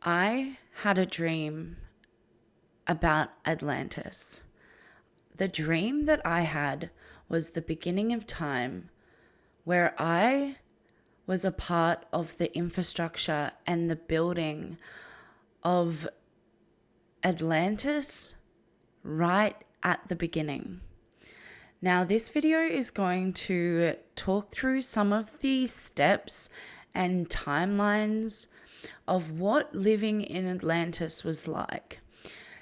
I had a dream about Atlantis. The dream that I had was the beginning of time where I was a part of the infrastructure and the building of Atlantis right at the beginning. Now, this video is going to talk through some of the steps and timelines of what living in Atlantis was like.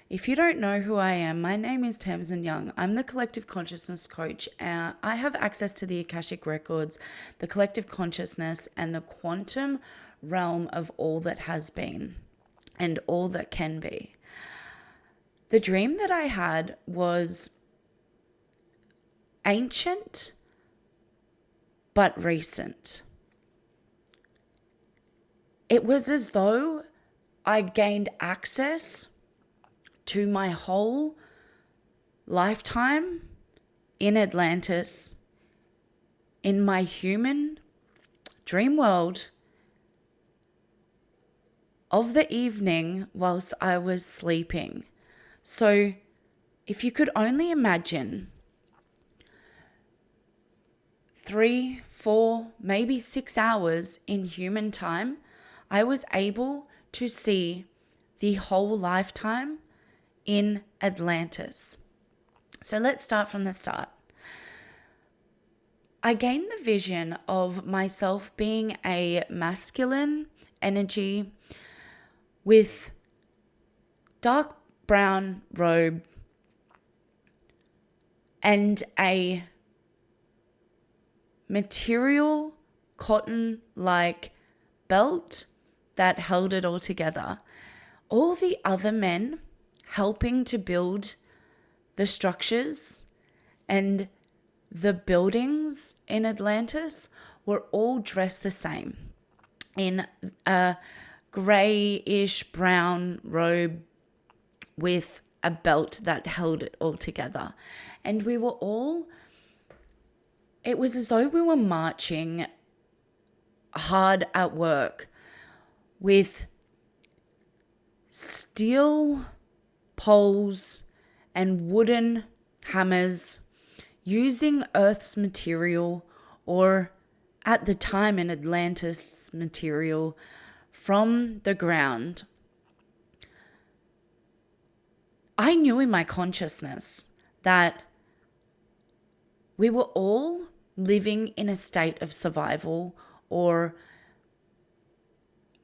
If you don't know who I am, my name is Tamsin Young. I'm the collective consciousness coach. I have access to the Akashic records, the collective consciousness, and the quantum realm of all that has been and all that can be. The dream that I had was ancient but recent. It was as though I gained access to my whole lifetime in Atlantis, in my human dream world of the evening whilst I was sleeping. So if you could only imagine 3, 4, maybe 6 hours in human time, I was able to see the whole lifetime in Atlantis. So let's start from the start. I gained the vision of myself being a masculine energy with dark brown robe and a material cotton-like belt that held it all together. All the other men helping to build the structures and the buildings in Atlantis were all dressed the same in a grayish brown robe with a belt that held it all together. And we were all, it was as though we were marching hard at work with steel poles and wooden hammers, using Earth's material, or at the time in Atlantis material, from the ground. I knew in my consciousness that we were all living in a state of survival, or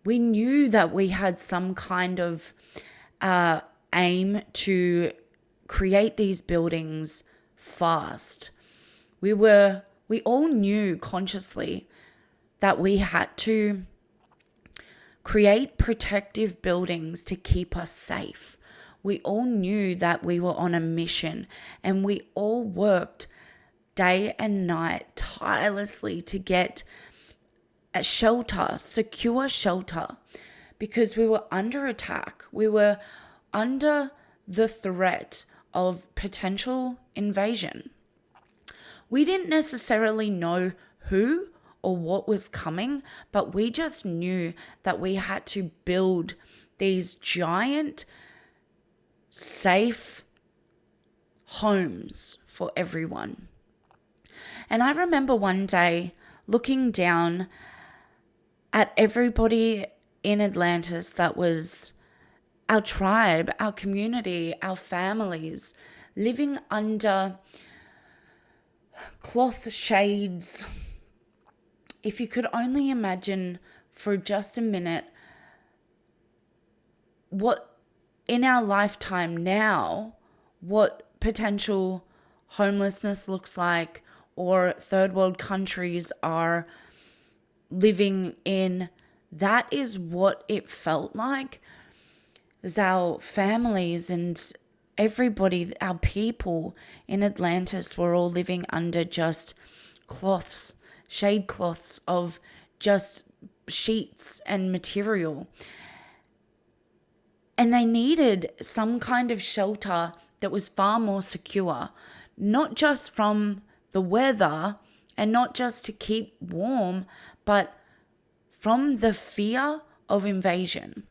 we knew that we had some kind of aim to create these buildings fast. We all knew consciously that we had to create protective buildings to keep us safe. We all knew that we were on a mission, and we all worked day and night tirelessly to get a shelter, secure shelter, because we were under attack. We were under the threat of potential invasion. We didn't necessarily know who or what was coming, but we just knew that we had to build these giant, safe homes for everyone. And I remember one day looking down at everybody in Atlantis that was our tribe, our community, our families, living under cloth shades. If you could only imagine for just a minute what in our lifetime now, what potential homelessness looks like, or third world countries are living in, that is what it felt like. As our families and everybody, our people in Atlantis were all living under just cloths, shade cloths of just sheets and material. And they needed some kind of shelter that was far more secure, not just from the weather and not just to keep warm, but from the fear of invasion.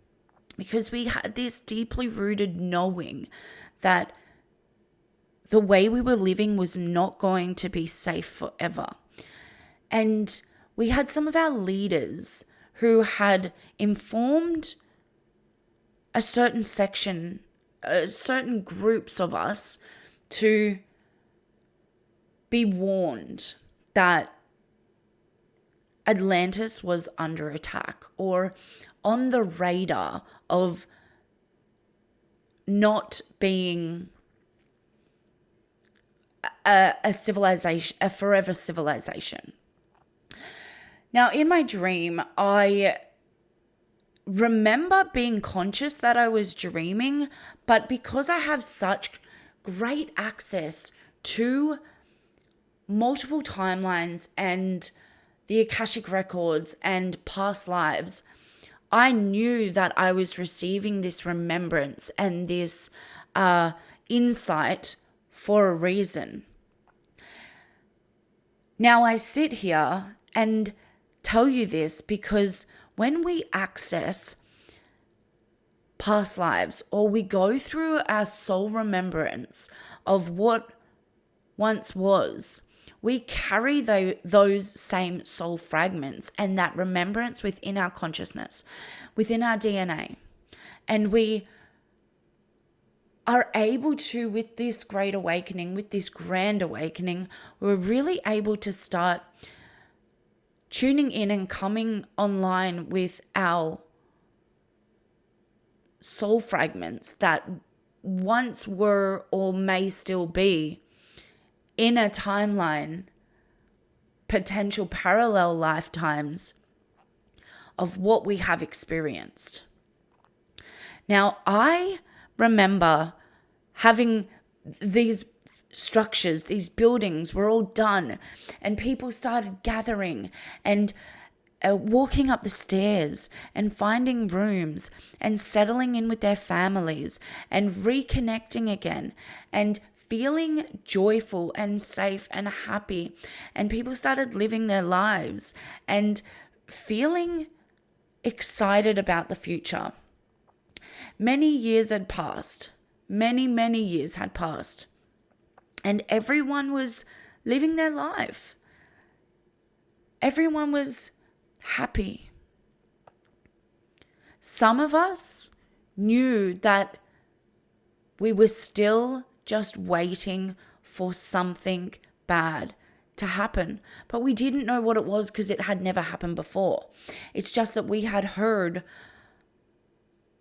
because we had this deeply rooted knowing that the way we were living was not going to be safe forever. And we had some of our leaders who had informed a certain section, certain groups of us to be warned that Atlantis was under attack or on the radar of not being a civilization, a forever civilization. Now, in my dream, I remember being conscious that I was dreaming, but because I have such great access to multiple timelines and the Akashic records and past lives, I knew that I was receiving this remembrance and this insight for a reason. Now I sit here and tell you this because when we access past lives or we go through our soul remembrance of what once was, we carry those same soul fragments and that remembrance within our consciousness, within our DNA. And we are able to, with this great awakening, with this grand awakening, we're really able to start tuning in and coming online with our soul fragments that once were or may still be in a timeline, potential parallel lifetimes of what we have experienced. Now, I remember having these structures, these buildings were all done, and people started gathering and walking up the stairs and finding rooms and settling in with their families and reconnecting again and feeling joyful and safe and happy. And people started living their lives and feeling excited about the future. Many years had passed. Many years had passed. And everyone was living their life. Everyone was happy. Some of us knew that we were still just waiting for something bad to happen, but we didn't know what it was because it had never happened before. It's just that we had heard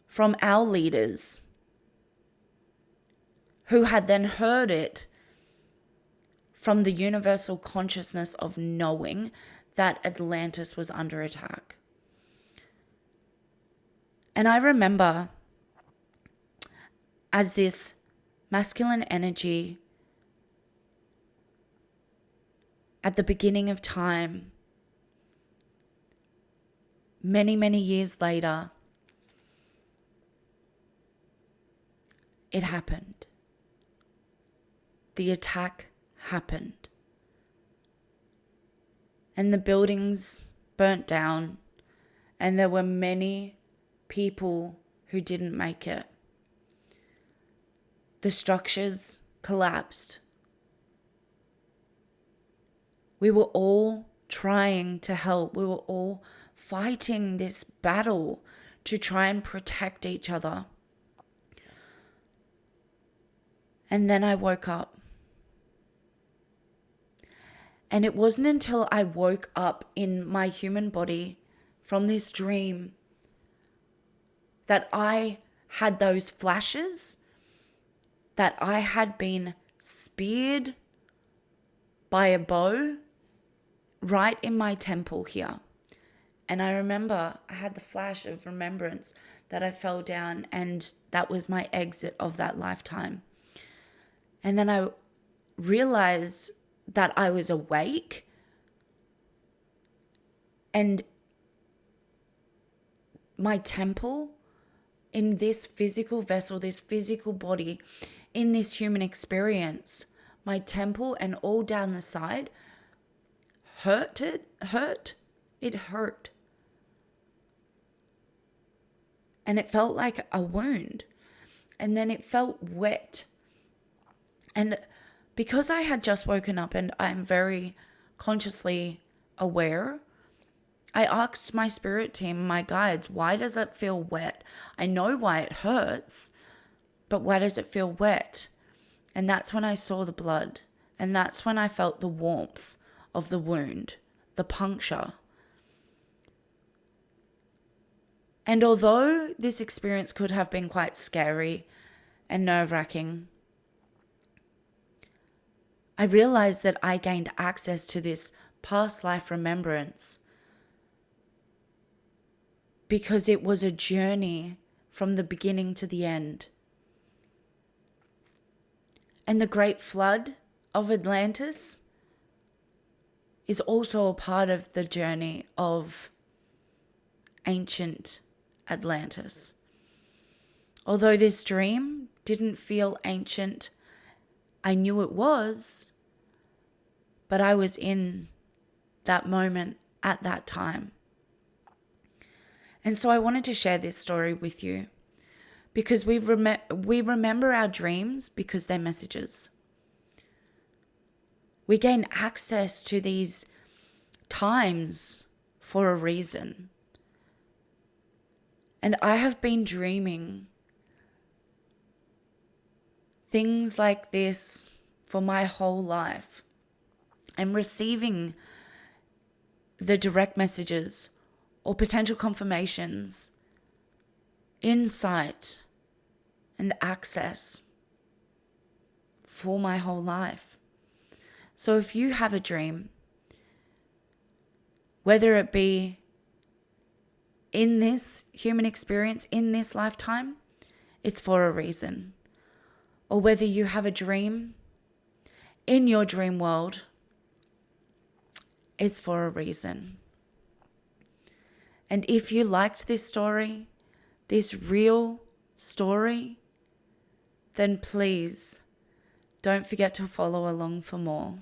from our leaders who had then heard it from the universal consciousness of knowing that Atlantis was under attack. And I remember as this masculine energy at the beginning of time, many years later, it happened. The attack happened. And the buildings burnt down, and there were many people who didn't make it. The structures collapsed. We were all trying to help. We were all fighting this battle to try and protect each other. And then I woke up. And it wasn't until I woke up in my human body from this dream that I had those flashes that I had been speared by a bow right in my temple here. And I remember I had the flash of remembrance that I fell down, and that was my exit of that lifetime. And then I realized that I was awake, and my temple in this physical vessel, this physical body, in this human experience, my temple and all down the side It hurt. and it felt like a wound. And then it felt wet. And because I had just woken up and I'm very consciously aware, I asked my spirit team, my guides, why does it feel wet? I know why it hurts, but why does it feel wet? And that's when I saw the blood. And that's when I felt the warmth of the wound, the puncture. And although this experience could have been quite scary and nerve-wracking, I realized that I gained access to this past life remembrance because it was a journey from the beginning to the end. And the great flood of Atlantis is also a part of the journey of ancient Atlantis. Although this dream didn't feel ancient, I knew it was, but I was in that moment at that time. And so I wanted to share this story with you because we remember our dreams because they're messages. We gain access to these times for a reason. And I have been dreaming things like this for my whole life and receiving the direct messages or potential confirmations, insight, and access for my whole life. So if you have a dream, whether it be in this human experience, in this lifetime, it's for a reason. Or whether you have a dream in your dream world, it's for a reason. And if you liked this story, this real story, then please don't forget to follow along for more.